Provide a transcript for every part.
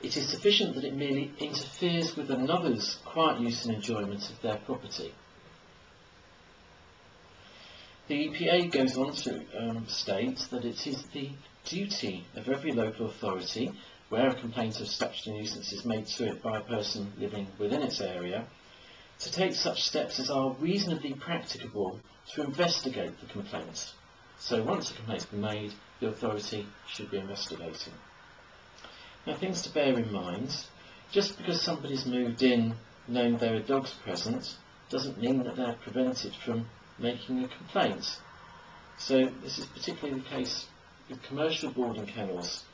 it is sufficient that it merely interferes with another's quiet use and enjoyment of their property. The EPA goes on to state that it is the duty of every local authority, where a complaint of statutory nuisance is made to it by a person living within its area, to take such steps as are reasonably practicable to investigate the complaint. So once a complaint has been made, the authority should be investigating. Now, things to bear in mind: just because somebody's moved in knowing there are dogs present doesn't mean that they're prevented from making a complaint. So this is particularly the case with commercial boarding kennels,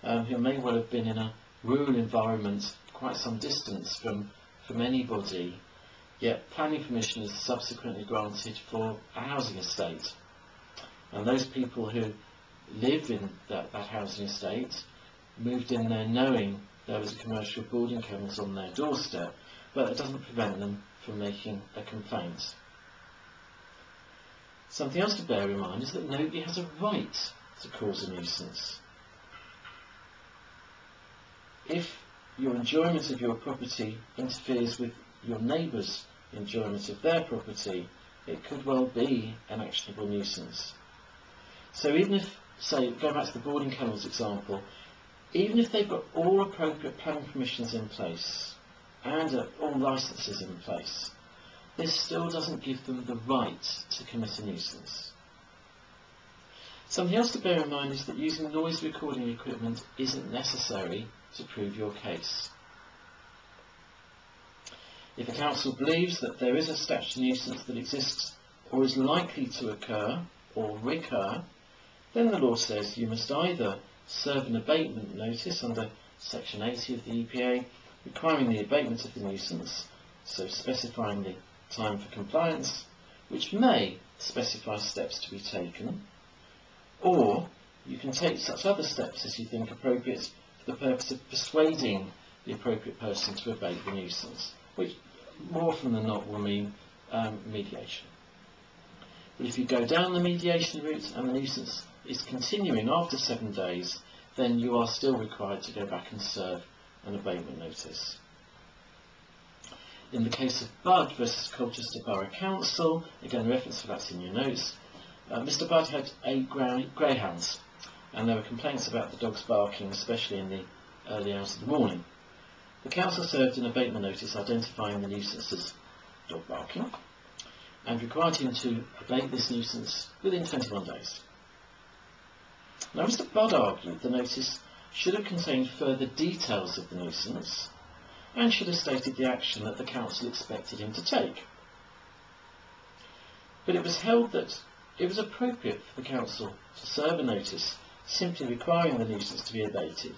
who may well have been in a rural environment quite some distance from anybody, yet planning permission is subsequently granted for a housing estate. And those people who live in that housing estate moved in there knowing there was a commercial boarding kennel on their doorstep, but it doesn't prevent them from making a complaint. Something else to bear in mind is that nobody has a right to cause a nuisance. If your enjoyment of your property interferes with your neighbour's enjoyment of their property, it could well be an actionable nuisance. So even if, say, going back to the boarding kennels example, even if they've got all appropriate planning permissions in place and all licences in place, this still doesn't give them the right to commit a nuisance. Something else to bear in mind is that using noise recording equipment isn't necessary to prove your case. If a council believes that there is a statutory nuisance that exists or is likely to occur or recur, then the law says you must either serve an abatement notice under Section 80 of the EPA requiring the abatement of the nuisance, so specifying the time for compliance, which may specify steps to be taken, or you can take such other steps as you think appropriate for the purpose of persuading the appropriate person to abate the nuisance, which more often than not will mean mediation. But if you go down the mediation route and the nuisance is continuing after 7 days, then you are still required to go back and serve an abatement notice. In the case of Budd versus Colchester Borough Council, again, reference for that's in your notes, Mr. Budd had 8 greyhounds, and there were complaints about the dogs barking, especially in the early hours of the morning. The council served an abatement notice identifying the nuisance as dog barking and required him to abate this nuisance within 21 days. Now, Mr. Budd argued the notice should have contained further details of the nuisance and should have stated the action that the council expected him to take. But it was held that it was appropriate for the council to serve a notice simply requiring the nuisance to be abated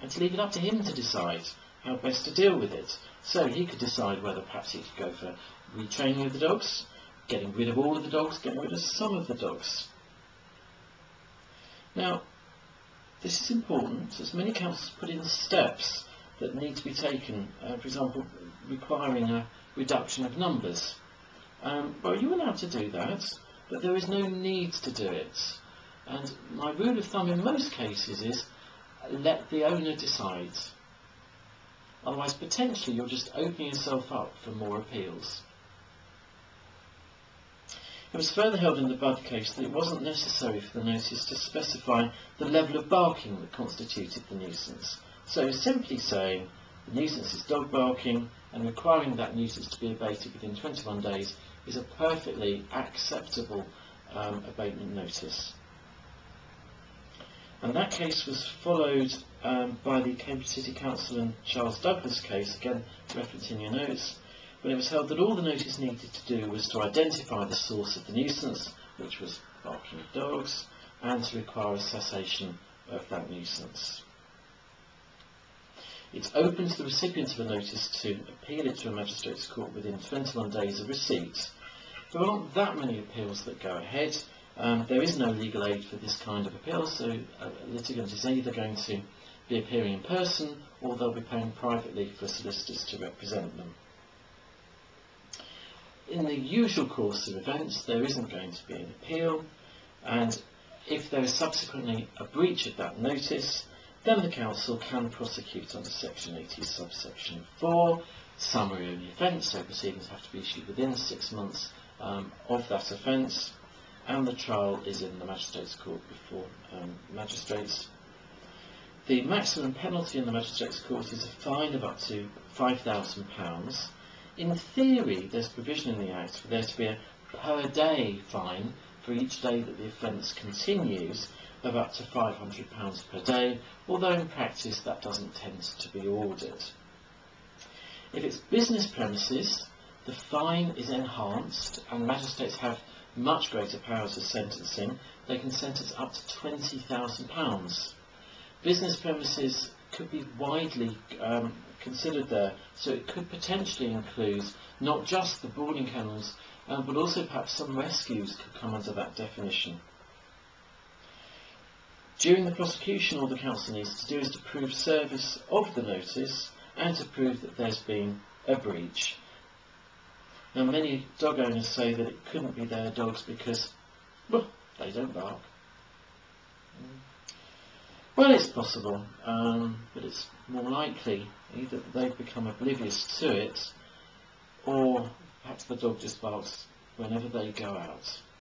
and to leave it up to him to decide how best to deal with it. So he could decide whether perhaps he could go for retraining of the dogs, getting rid of all of the dogs, getting rid of some of the dogs. Now, this is important as many councils put in steps that need to be taken, for example, requiring a reduction of numbers. Well, you're allowed to do that, but there is no need to do it. And my rule of thumb in most cases is let the owner decide. Otherwise, potentially, you're just opening yourself up for more appeals. It was further held in the Budd case that it wasn't necessary for the notice to specify the level of barking that constituted the nuisance. So simply saying the nuisance is dog barking and requiring that nuisance to be abated within 21 days is a perfectly acceptable abatement notice. And that case was followed by the Cambridge City Council and Charles Douglas case, again referencing your notes, when it was held that all the notice needed to do was to identify the source of the nuisance, which was barking of dogs, and to require a cessation of that nuisance. It's open to the recipient of a notice to appeal it to a magistrate's court within 21 days of receipt. There aren't that many appeals that go ahead. There is no legal aid for this kind of appeal, so a litigant is either going to be appearing in person or they'll be paying privately for solicitors to represent them. In the usual course of events, there isn't going to be an appeal, and if there is subsequently a breach of that notice, then the council can prosecute under section 80 subsection 4, summary of the offence, so proceedings have to be issued within 6 months of that offence, and the trial is in the magistrates' court before magistrates. The maximum penalty in the magistrates' court is a fine of up to £5,000. In theory, there's provision in the Act for there to be a per day fine for each day that the offence continues of up to £500 per day, although in practice that doesn't tend to be ordered. If it's business premises, the fine is enhanced and magistrates have much greater powers of sentencing. They can sentence up to £20,000. Business premises could be widely considered there, so it could potentially include not just the boarding kennels, but also perhaps some rescues could come under that definition. During the prosecution, all the council needs to do is to prove service of the notice and to prove that there's been a breach. Now, many dog owners say that it couldn't be their dogs because, well, they don't bark. Well, it's possible, but it's more likely either that they've become oblivious to it, or perhaps the dog just barks whenever they go out.